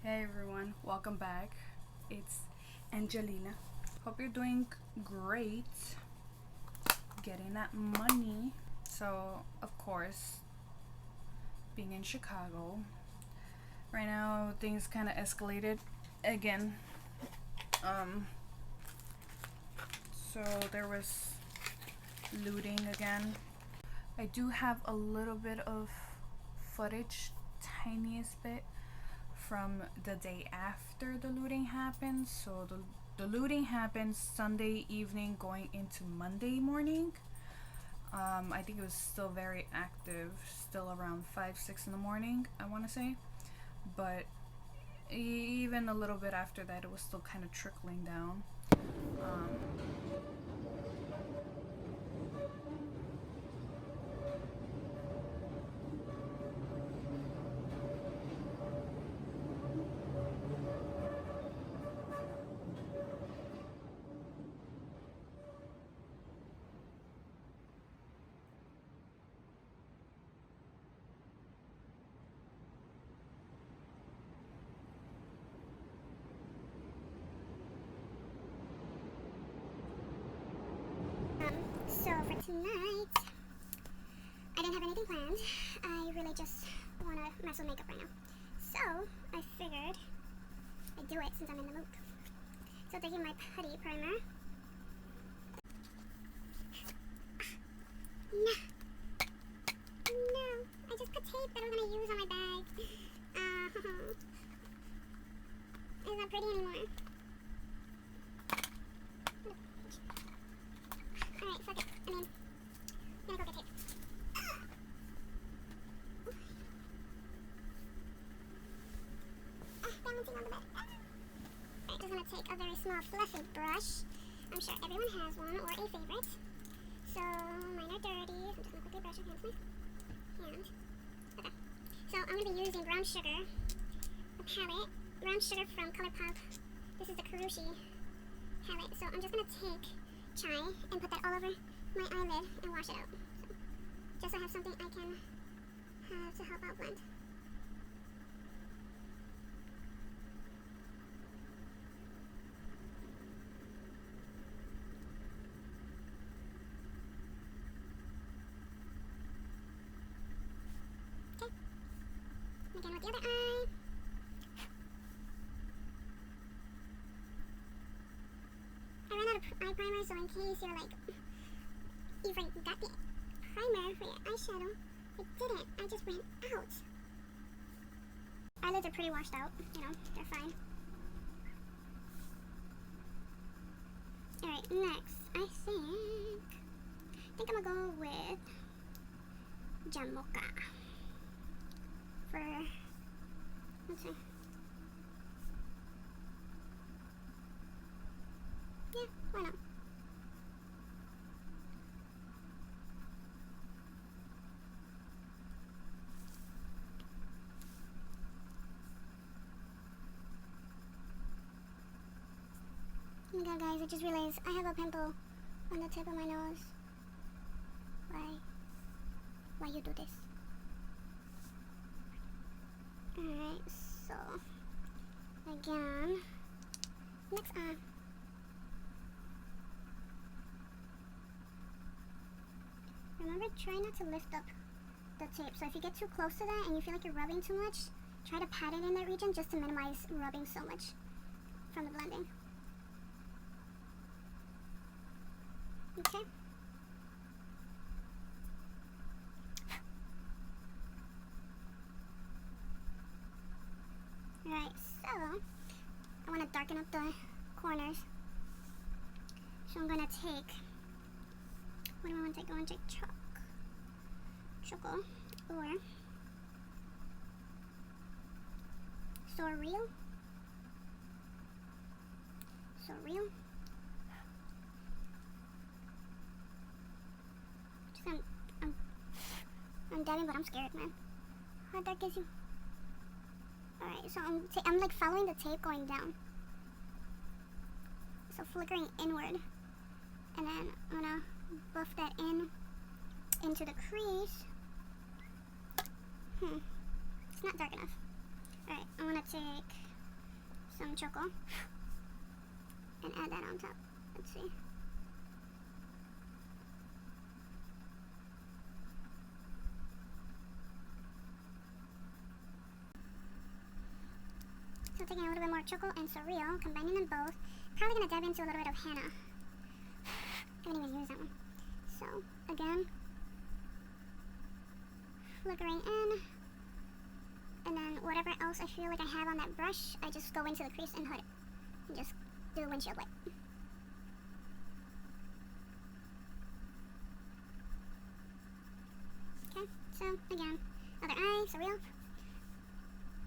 Hey everyone, welcome back. It's Angelina. Hope you're doing great, getting that money. So, of course, being in Chicago, right now things kind of escalated again. So there was looting again. I do have a little bit of footage, tiniest bit, from the day after the looting happened. So the looting happened Sunday evening going into Monday morning. I think it was still very active, still around 5-6 in the morning, I want to say. But even a little bit after that, it was still kind of trickling down. So for tonight, I didn't have anything planned. I really just want to mess with makeup right now. So I figured I'd do it since I'm in the mood. So taking my putty primer. No. No. I just put tape that I'm going to use on my bag. It's not pretty anymore. Alright, fuck it. I'm gonna go get tape. Balancing on the bed. Alright, just gonna take a very small fluffy brush. I'm sure everyone has one or a favorite. So, mine are dirty. I'm just gonna quickly brush against my hand. Okay. So, I'm gonna be using brown sugar, a palette. Brown sugar from Colourpop. This is the Karushi palette. So, I'm just gonna take chai and put that all over my eyelid and wash it out. So, just so I have something I can have to help out blend. Okay. Again with the other eye. I ran out of eye primer, so in case you're like, you forgot the primer for your eyeshadow, I didn't. I just ran out. Eyelids are pretty washed out, they're fine. Alright, next, I think I'm gonna go with Jamocha for, let's see. Yeah, why not? Oh my god, guys, I just realized I have a pimple on the tip of my nose. Why you do this? Alright, so again, next eye. Remember, try not to lift up the tape. So if you get too close to that and you feel like you're rubbing too much, try to pat it in that region just to minimize rubbing so much from the blending. Okay. Alright, so I want to darken up the corners. So I'm going to take, what do I want to take? I want to take Choco, or Surreal. I'm dabbing, but I'm scared, man. How dark is you? Alright, so I'm like following the tape going down. So flickering inward. And then I'm gonna buff that into the crease. It's not dark enough. Alright, I'm gonna take some choco and add that on top. Let's see. So taking a little bit more choco and surreal, combining them both. Probably gonna dab into a little bit of henna. I haven't even used that one. So again, flickering in, and then whatever else I feel like I have on that brush, I just go into the crease and hood it, and just do a windshield wipe. Okay, so again, other eye, surreal.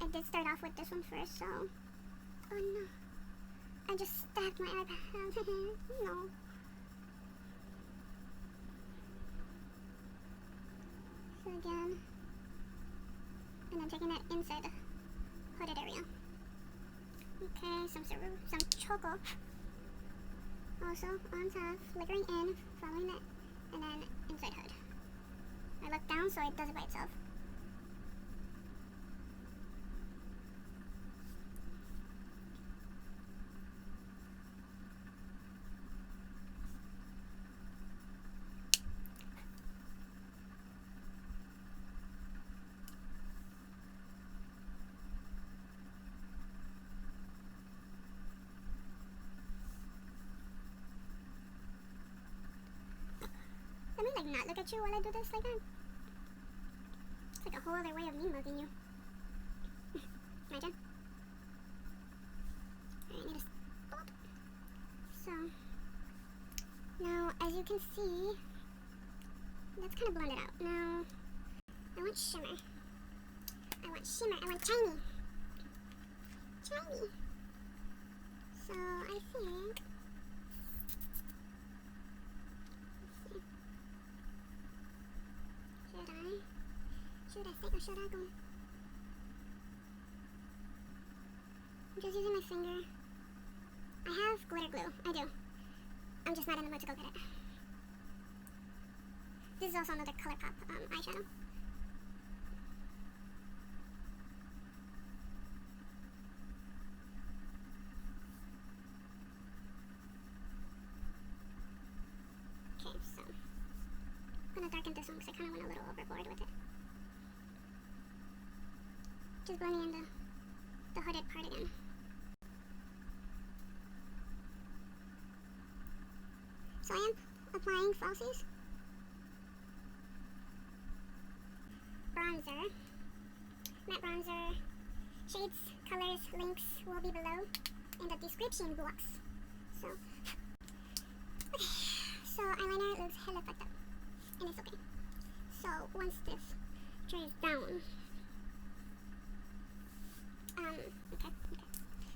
I did start off with this one first, so oh no, I just stabbed my iPad. No. So again, and then taking that inside the hooded area. Okay, some choco. Also on top, flickering in, following that, and then inside hood. I look down so it does it by itself. Let me like not look at you while I do this like that. It's like a whole other way of me mugging you. My turn. Alright, I need to stop. So now as you can see, that's kind of blended out. Now I want shimmer. I want shimmer. I want shiny. Shiny. So I think should I stick or should I go? I'm just using my finger. I have glitter glue. I do. I'm just not in the mood to go get it. This is also another Colourpop eyeshadow. Okay, so I'm gonna darken this one because I kind of went a little overboard with it. Just blending in the hooded part again. So I am applying falsies. Bronzer. Matte bronzer. Shades, colors, links will be below in the description box. So, okay. So eyeliner looks hella fucked up. And it's okay. So once this dries down, okay.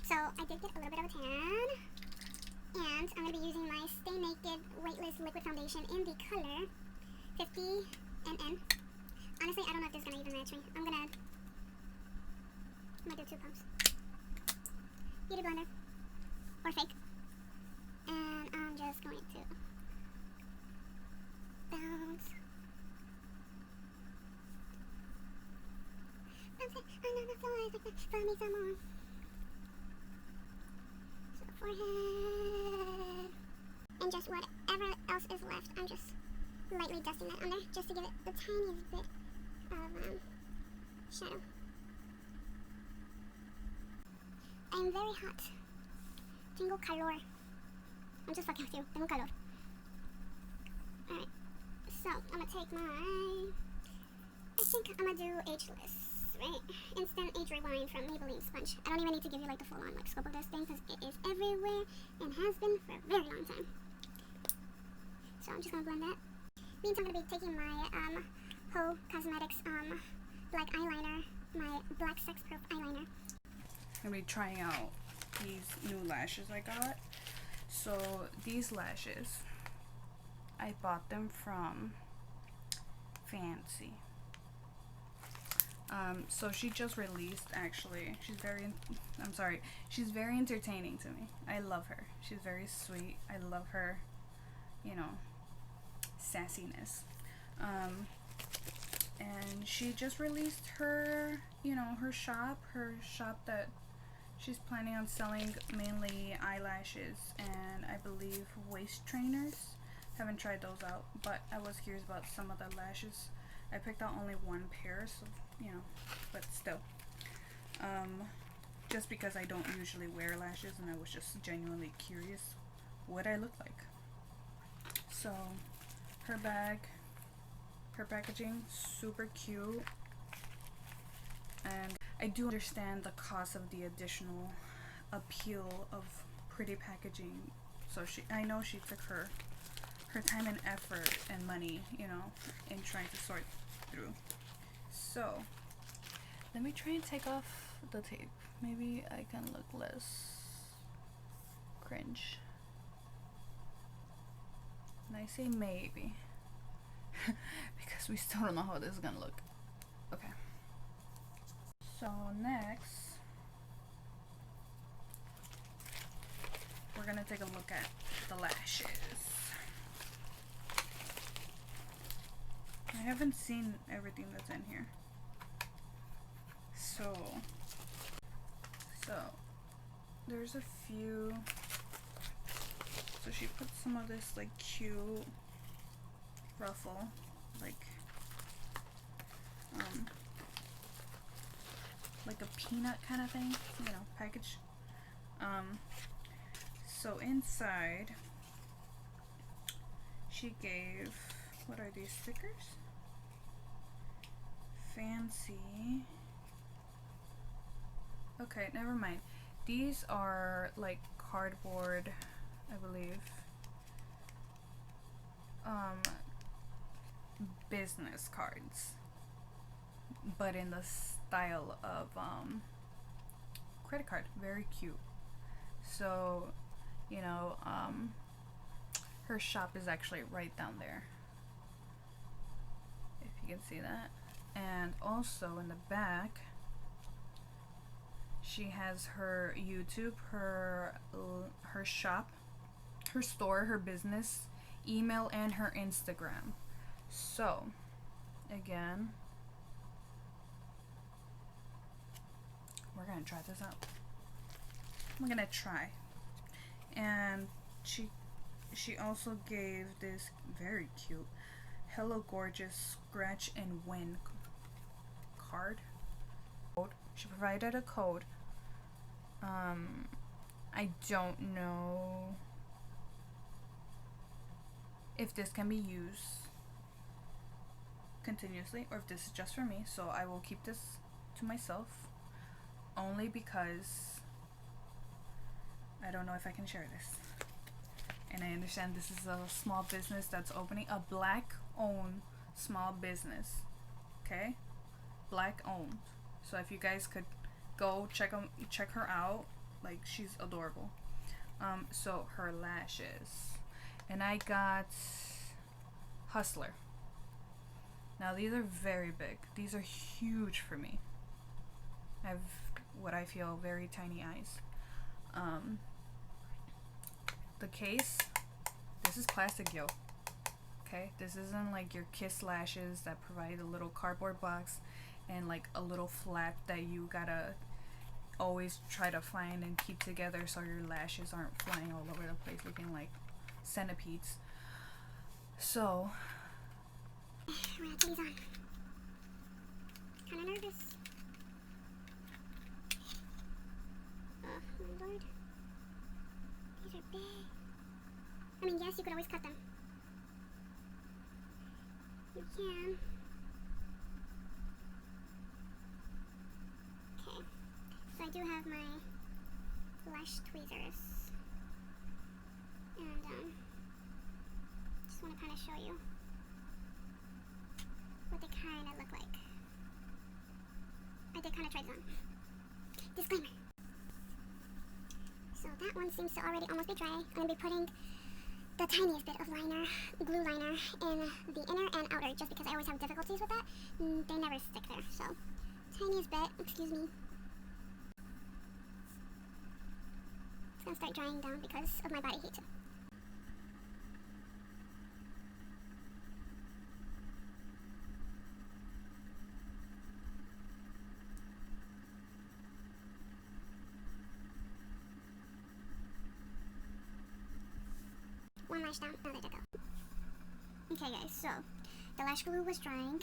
So I did get a little bit of a tan, and I'm going to be using my Stay Naked Weightless Liquid Foundation in the color 50 NN. Honestly, I don't know if this is going to even match me. I'm gonna do 2 pumps. Beauty blender, or fake, and I'm just going to bounce it under the floor like that. Find me some more. So forehead, and just whatever else is left, I'm just lightly dusting that under just to give it the tiniest bit of shadow. I'm very hot. Tengo calor. I'm just fucking with you. Tengo calor. Alright. So, I'm gonna take my... I think I'm gonna do Ageless, right? Instant Age Rewind from Maybelline Sponge. I don't even need to give you like the full on like scope of this thing because it is everywhere and has been for a very long time. So I'm just gonna blend that. Means I'm gonna be taking my Ho Cosmetics black eyeliner, my black sex proof eyeliner. I'm gonna be trying out these new lashes I got. So these lashes, I bought them from Fancy. So she just released, actually. She's very entertaining to me. I love her. She's very sweet. I love her, you know, sassiness. And she just released her, you know, her shop that She's planning on selling mainly eyelashes and I believe waist trainers. Haven't tried those out, but I was curious about some of the lashes. I picked out only one pair, so you know, but still. Just because I don't usually wear lashes and I was just genuinely curious what I look like. So her bag, her packaging, super cute. And I do understand the cost of the additional appeal of pretty packaging. So I know she took her time and effort and money, you know, in trying to sort through. So let me try and take off the tape. Maybe I can look less cringe. And I say maybe because we still don't know how this is gonna look. Okay. So next, we're gonna take a look at the lashes. I haven't seen everything that's in here. So there's a few. So she put some of this like cute ruffle, like a peanut kind of thing, you know, package. So inside she gave, what are these, stickers? Fancy. Okay, never mind. These are like cardboard, I believe. Business cards, but in the style of credit card. Very cute. So, you know, her shop is actually right down there, if you can see that. And also in the back she has her YouTube, her shop, her store, her business, email, and her Instagram. So again, we're gonna try this out. We're gonna try. And she also gave this very cute Hello Gorgeous scratch and win card. She provided a code. I don't know if this can be used continuously or if this is just for me, so I will keep this to myself only because I don't know if I can share this. And I understand this is a small business that's opening, a black owned small business, okay? Black owned. So if you guys could go check her out, like, she's adorable. So her lashes, and I got Hustler. Now these are very big. These are huge for me. I have what I feel very tiny eyes. The case, this is plastic, yo. Okay, this isn't like your Kiss lashes that provide a little cardboard box and like a little flap that you gotta always try to find and keep together so your lashes aren't flying all over the place looking like centipedes. So we're gonna put these on. Kinda nervous. Oh my lord. These are big. I mean, yes, you could always cut them. You can. Okay. So I do have my lash tweezers. And, just want to kind of show you what they kind of look like. I did kind of try them on. Disclaimer. So that one seems to already almost be dry. I'm going to be putting the tiniest bit of liner, glue liner, in the inner and outer, just because I always have difficulties with that. They never stick there, so tiniest bit, excuse me. It's going to start drying down because of my body heat too. lash down. Oh, there they go. Okay guys, so the lash glue was drying.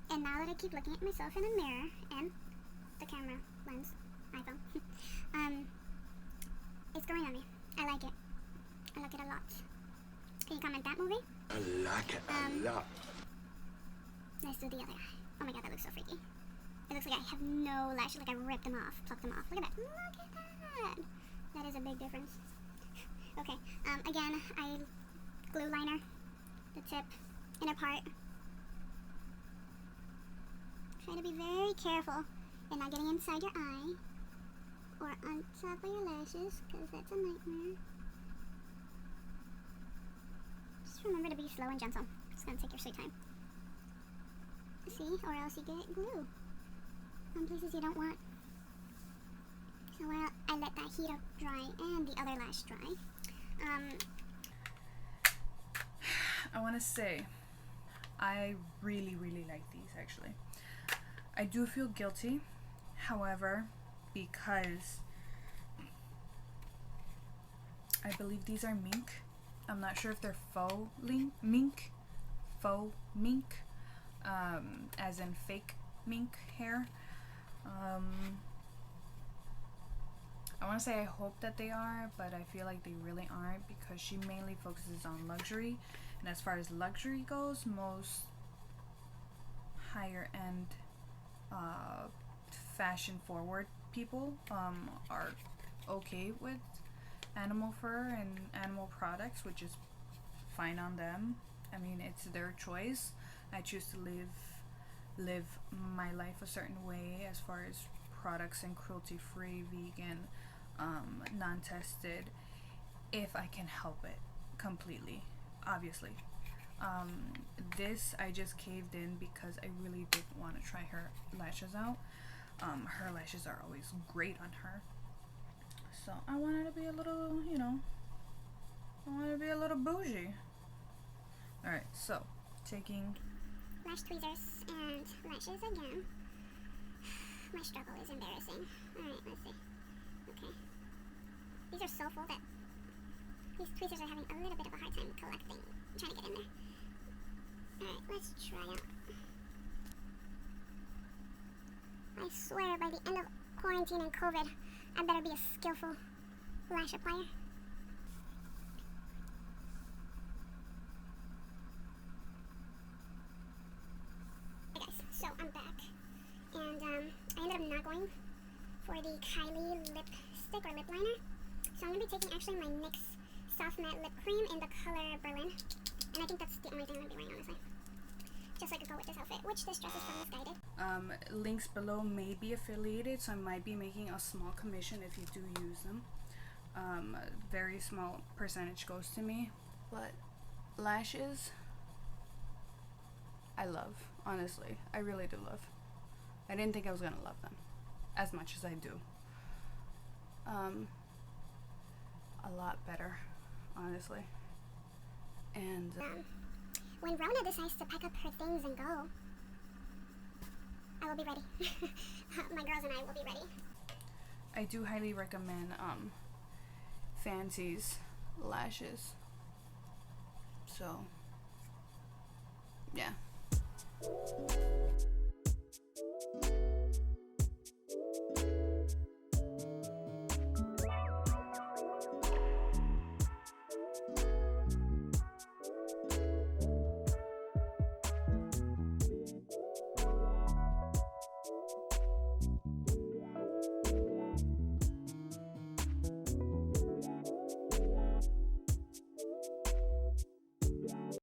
And now that I keep looking at myself in the mirror and the camera lens, iPhone, it's growing on me. I like it. I like it a lot. Can you comment that movie? I like it a lot. Let's do the other eye. Oh my god, that looks so freaky. It looks like I have no lashes, like I ripped them off, plucked them off. Look at that. Look at that. That is a big difference. Okay, again, I glue liner the tip, inner part. Try to be very careful and not getting inside your eye or on top of your lashes, because that's a nightmare. Just remember to be slow and gentle. It's gonna take your sweet time. See, or else you get glue on places you don't want. So while I let that heat up dry and the other lash dry, I want to say I really like these actually. I do feel guilty, however, because I believe these are mink. I'm not sure if they're faux mink, as in fake mink hair. I want to say I hope that they are, but I feel like they really aren't, because she mainly focuses on luxury, and as far as luxury goes, most higher end fashion forward people are okay with animal fur and animal products, which is fine on them. I mean, it's their choice. I choose to live my life a certain way as far as products and cruelty-free, vegan, non-tested, if I can help it completely, obviously. This I just caved in because I really didn't want to try her lashes out. Her lashes are always great on her, so I wanted to be a little, you know, I wanted to be a little bougie. Alright, so taking lash tweezers and lashes again. My struggle is embarrassing. Alright, let's see. Okay. These are so full that these tweezers are having a little bit of a hard time collecting, trying to get in there. Alright, let's try out. I swear by the end of quarantine and COVID, I better be a skillful lash applier. Hey guys, so I'm back. And I ended up not going for the Kylie lipstick or lip liner. So I'm going to be taking actually my NYX Soft Matte Lip Cream in the color Berlin. And I think that's the only thing I'm going to be wearing, honestly. Just so I could go with this outfit, which this dress is from Misguided. Links below may be affiliated, so I might be making a small commission if you do use them. Very small percentage goes to me. But lashes, I love, honestly. I really do love. I didn't think I was gonna love them as much as I do. A lot better, honestly. And when Rona decides to pack up her things and go, I will be ready. My girls and I will be ready. I do highly recommend Fancy's lashes. So, yeah.